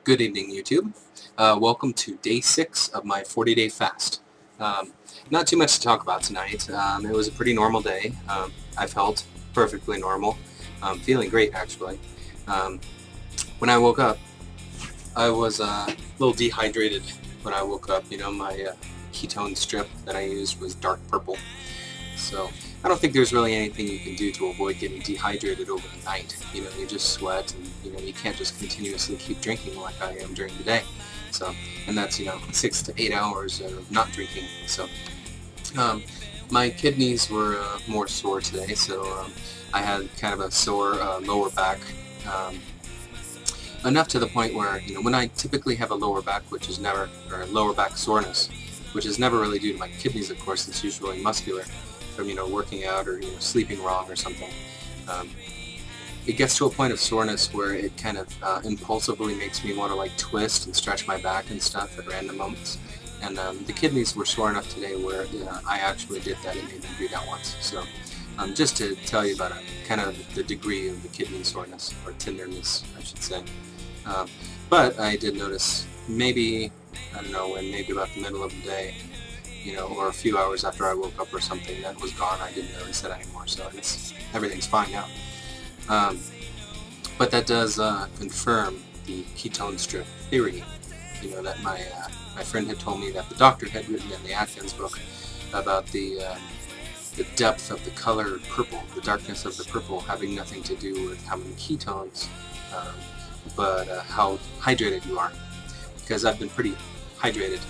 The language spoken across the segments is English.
Good evening, YouTube. Welcome to day 6 of my 40-day fast. Not too much to talk about tonight. It was a pretty normal day. I felt perfectly normal. Feeling great, actually. When I woke up, I was a little dehydrated when I woke up. You know, my ketone strip that I used was dark purple. So I don't think there's really anything you can do to avoid getting dehydrated over the night. You know, you just sweat, and you can't just continuously keep drinking like I am during the day. So, and that's 6 to 8 hours of not drinking. So, my kidneys were more sore today. So I had kind of a sore lower back. Enough to the point where when I typically have a lower back, or lower back soreness, which is never really due to my kidneys, of course. It's usually muscular from working out or sleeping wrong or something. It gets to a point of soreness where it kind of impulsively makes me want to like twist and stretch my back and stuff at random moments. And the kidneys were sore enough today where I actually did that. It made me do that once. So just to tell you about kind of the degree of the kidney soreness, or tenderness, I should say. But I did notice maybe, I don't know when, maybe about the middle of the day, or a few hours after I woke up or something, that was gone. I didn't notice it anymore, so everything's fine now. But that does confirm the ketone strip theory, that my friend had told me that the doctor had written in the Atkins book about the depth of the color purple, the darkness of the purple having nothing to do with how many ketones, but how hydrated you are. Because I've been pretty hydrated,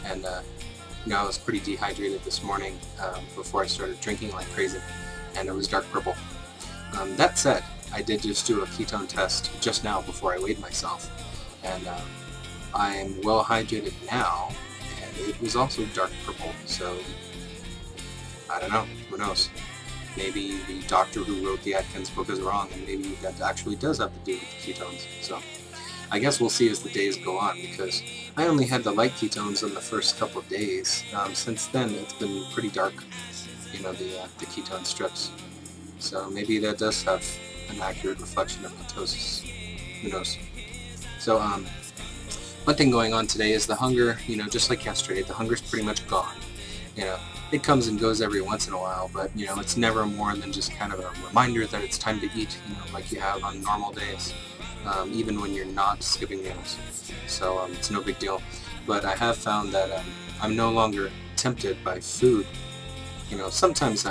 and I was pretty dehydrated this morning before I started drinking like crazy, and it was dark purple. That said, I did just do a ketone test just now before I weighed myself, and I am well hydrated now, and it was also dark purple, so I don't know, who knows. Maybe the doctor who wrote the Atkins book is wrong, and maybe that actually does have to do with the ketones. So I guess we'll see as the days go on, because I only had the light ketones in the first couple of days. Since then, it's been pretty dark, the ketone strips. So maybe that does have an accurate reflection of ketosis. Who knows? So one thing going on today is the hunger. Just like yesterday, the hunger's pretty much gone. It comes and goes every once in a while, but it's never more than just kind of a reminder that it's time to eat. Like you have on normal days. Even when you're not skipping meals. So it's no big deal. But I have found that I'm no longer tempted by food. Sometimes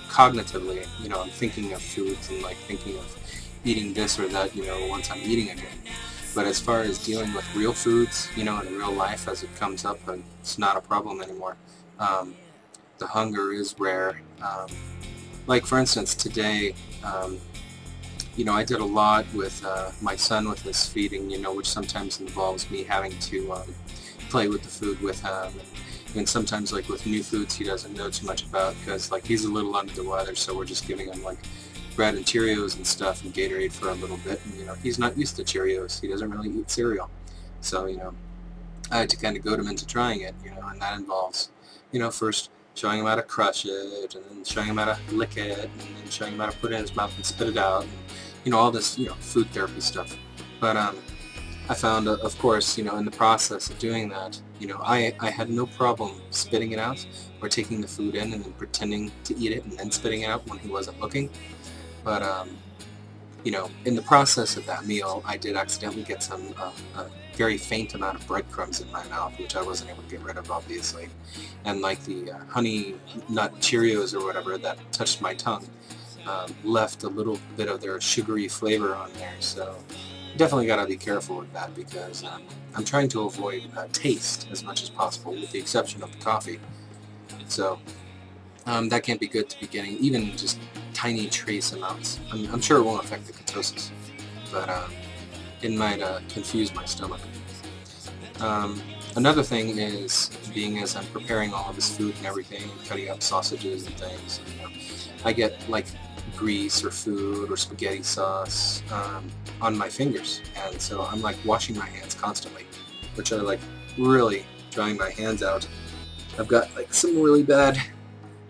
cognitively, I'm thinking of foods and like thinking of eating this or that, once I'm eating again. But as far as dealing with real foods, in real life as it comes up, it's not a problem anymore. The hunger is rare. Like for instance, today, I did a lot with my son with his feeding, which sometimes involves me having to play with the food with him. And sometimes, like with new foods, he doesn't know too much about, because like he's a little under the weather, so we're just giving him like bread and Cheerios and stuff and Gatorade for a little bit. And he's not used to Cheerios. He doesn't really eat cereal. So I had to kind of goad him into trying it. And that involves first showing him how to crush it, and then showing him how to lick it, and then showing him how to put it in his mouth and spit it out, and all this food therapy stuff. But I found, of course, in the process of doing that, I had no problem spitting it out or taking the food in and then pretending to eat it and then spitting it out when he wasn't looking. But in the process of that meal, I did accidentally get some a very faint amount of breadcrumbs in my mouth, which I wasn't able to get rid of, obviously. And like the honey nut Cheerios or whatever that touched my tongue left a little bit of their sugary flavor on there. So definitely got to be careful with that, because I'm trying to avoid taste as much as possible, with the exception of the coffee. So that can't be good to be getting, even just tiny trace amounts. I'm sure it won't affect the ketosis, but it might confuse my stomach. Another thing is, being as I'm preparing all of this food and everything, cutting up sausages and things, I get like grease or food or spaghetti sauce on my fingers, and so I'm like washing my hands constantly, which are like really drying my hands out. I've got like some really bad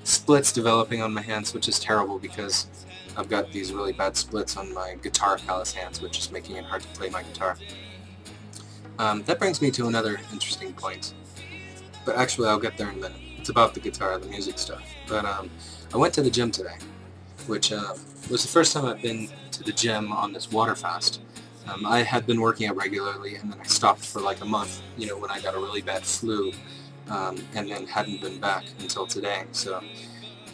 splits developing on my hands, which is terrible because I've got these really bad splits on my guitar callus hands, which is making it hard to play my guitar. That brings me to another interesting point, but actually I'll get there in a minute. It's about the guitar, the music stuff. But I went to the gym today, which was the first time I've been to the gym on this water fast. I had been working out regularly, and then I stopped for like a month, when I got a really bad flu, and then hadn't been back until today. So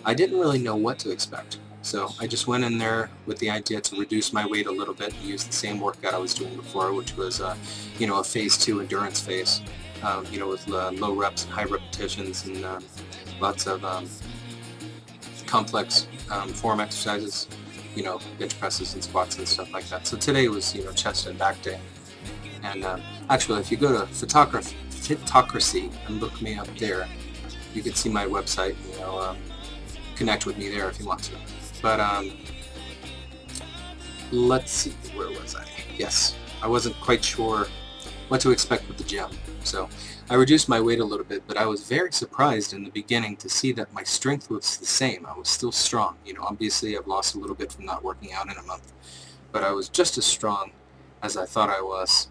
I didn't really know what to expect. So I just went in there with the idea to reduce my weight a little bit and use the same workout I was doing before, which was, a phase 2 endurance phase, with low reps and high repetitions and lots of complex form exercises, bench presses and squats and stuff like that. So today was, chest and back day. And actually, if you go to Fitocracy and look me up there, you can see my website, connect with me there if you want to. But let's see, where was I? Yes, I wasn't quite sure what to expect with the gym. So I reduced my weight a little bit, but I was very surprised in the beginning to see that my strength was the same. I was still strong. Obviously I've lost a little bit from not working out in a month, but I was just as strong as I thought I was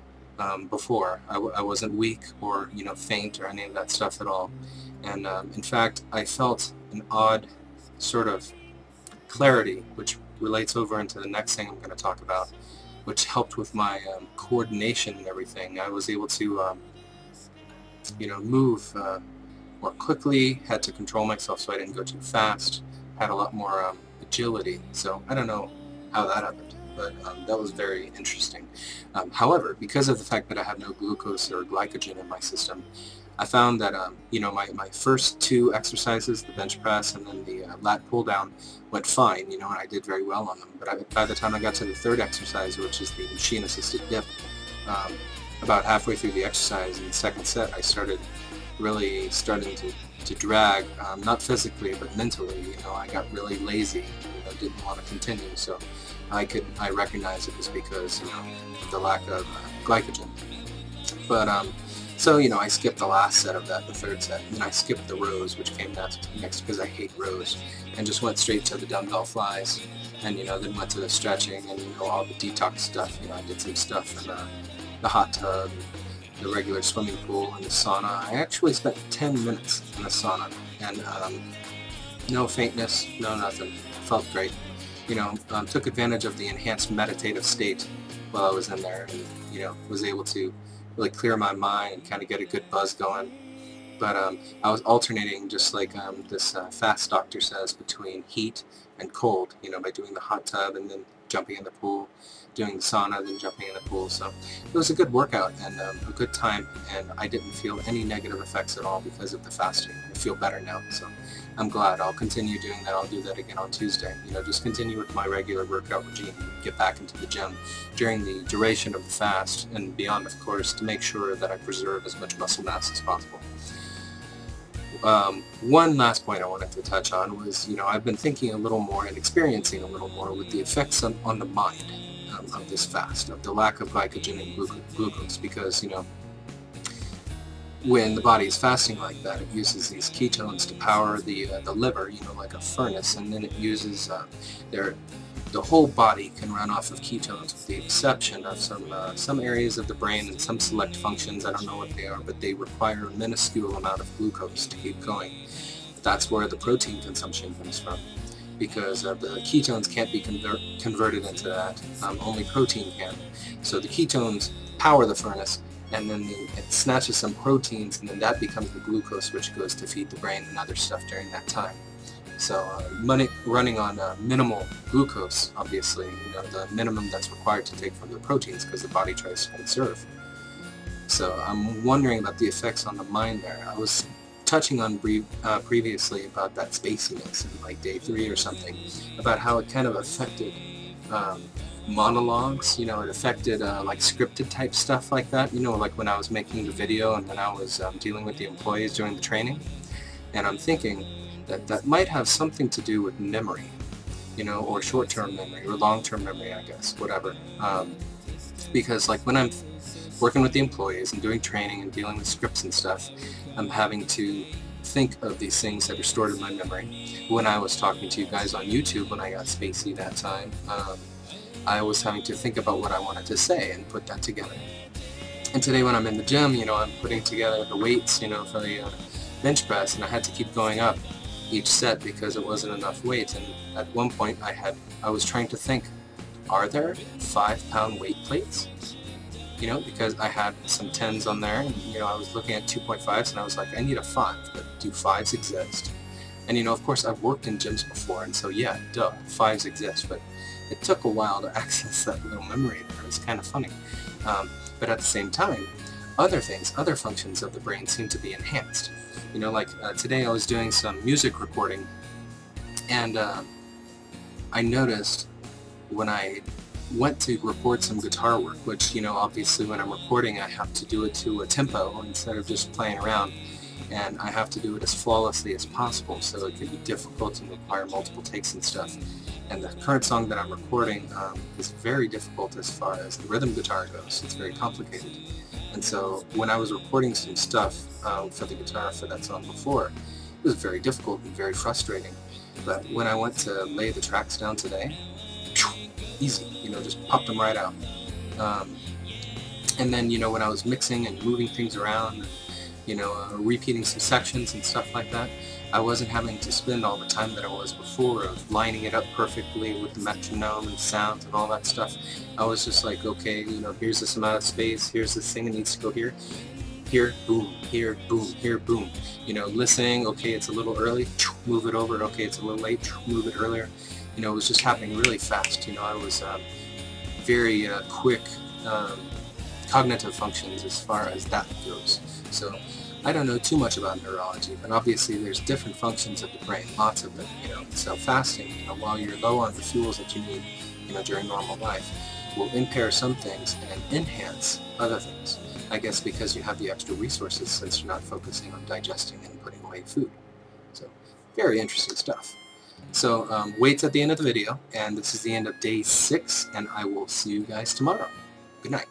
before. I wasn't weak or, faint or any of that stuff at all. And in fact, I felt an odd sort of clarity, which relates over into the next thing I'm going to talk about, which helped with my coordination and everything. I was able to, move more quickly, had to control myself so I didn't go too fast, had a lot more agility. So I don't know how that happened, but that was very interesting. However, because of the fact that I have no glucose or glycogen in my system, I found that, my first 2 exercises, the bench press and then the lat pull down, went fine, and I did very well on them. But by the time I got to the 3rd exercise, which is the machine-assisted dip, about halfway through the exercise in the 2nd set, I started really starting to drag, not physically, but mentally. I got really lazy, didn't want to continue. So I recognized it was because, of the lack of glycogen. But, so, I skipped the last set of that, the 3rd set, and then I skipped the rows, which came next because I hate rows, and just went straight to the dumbbell flies, and, then went to the stretching and, all the detox stuff. I did some stuff in the hot tub, the regular swimming pool, and the sauna. I actually spent 10 minutes in the sauna, and no faintness, no nothing. Felt great. Took advantage of the enhanced meditative state while I was in there, and, was able to really clear my mind and kind of get a good buzz going. But I was alternating, just like this fast doctor says, between heat and cold, by doing the hot tub and then jumping in the pool, doing the sauna, then jumping in the pool. So it was a good workout and a good time, and I didn't feel any negative effects at all because of the fasting. I feel better now, so I'm glad. I'll continue doing that. I'll do that again on Tuesday. Just continue with my regular workout regime, get back into the gym during the duration of the fast and beyond, of course, to make sure that I preserve as much muscle mass as possible. One last point I wanted to touch on was, I've been thinking a little more and experiencing a little more with the effects on the mind of this fast, of the lack of glycogen and glucose, because, when the body is fasting like that, it uses these ketones to power the liver, like a furnace, and then it uses the whole body can run off of ketones with the exception of some areas of the brain and some select functions. I don't know what they are, but they require a minuscule amount of glucose to keep going. That's where the protein consumption comes from, because the ketones can't be converted into that. Only protein can. So the ketones power the furnace, and then it snatches some proteins, and then that becomes the glucose, which goes to feed the brain and other stuff during that time. So running on minimal glucose, obviously, the minimum that's required to take from the proteins, because the body tries to conserve. So I'm wondering about the effects on the mind there. I was touching on previously about that spaciness in like day 3 or something, about how it kind of affected monologues, it affected like scripted type stuff like that, like when I was making the video and when I was dealing with the employees during the training. And I'm thinking that might have something to do with memory, or short-term memory or long-term memory, I guess, whatever. Because like when I'm working with the employees and doing training and dealing with scripts and stuff, I'm having to think of these things that are stored in my memory. When I was talking to you guys on YouTube when I got spacey that time, I was having to think about what I wanted to say and put that together. And today when I'm in the gym, you know, I'm putting together the weights, you know, for the bench press, and I had to keep going up each set because it wasn't enough weight. And at one point I was trying to think, are there 5-pound weight plates? You know, because I had some 10s on there, and you know, I was looking at 2.5s, and I was like, I need a 5, but do 5s exist? And you know, of course, I've worked in gyms before, and so yeah, duh, 5s exist, but it took a while to access that little memory there. It was kind of funny. But at the same time, other things, other functions of the brain seem to be enhanced. You know, like today I was doing some music recording, and I noticed when I went to record some guitar work, which, you know, obviously when I'm recording I have to do it to a tempo instead of just playing around, and I have to do it as flawlessly as possible, so it can be difficult and require multiple takes and stuff. And the current song that I'm recording is very difficult as far as the rhythm guitar goes. It's very complicated. And so when I was recording some stuff for the guitar for that song before, it was very difficult and very frustrating. But when I went to lay the tracks down today, easy, you know, just popped them right out. And then, you know, when I was mixing and moving things around, you know, repeating some sections and stuff like that, I wasn't having to spend all the time that I was before of lining it up perfectly with the metronome and sounds and all that stuff. I was just like, okay, you know, here's this amount of space, here's this thing that needs to go here, here, boom, here, boom, here, boom. You know, listening, okay, it's a little early, move it over, okay, it's a little late, move it earlier. You know, it was just happening really fast. You know, I was very quick cognitive functions as far as that goes. So I don't know too much about neurology, but obviously there's different functions of the brain, lots of them, you know. So fasting, you know, while you're low on the fuels that you need, you know, during normal life, will impair some things and enhance other things. I guess because you have the extra resources since you're not focusing on digesting and putting away food. So very interesting stuff. So weights at the end of the video, and this is the end of day 6, and I will see you guys tomorrow. Good night.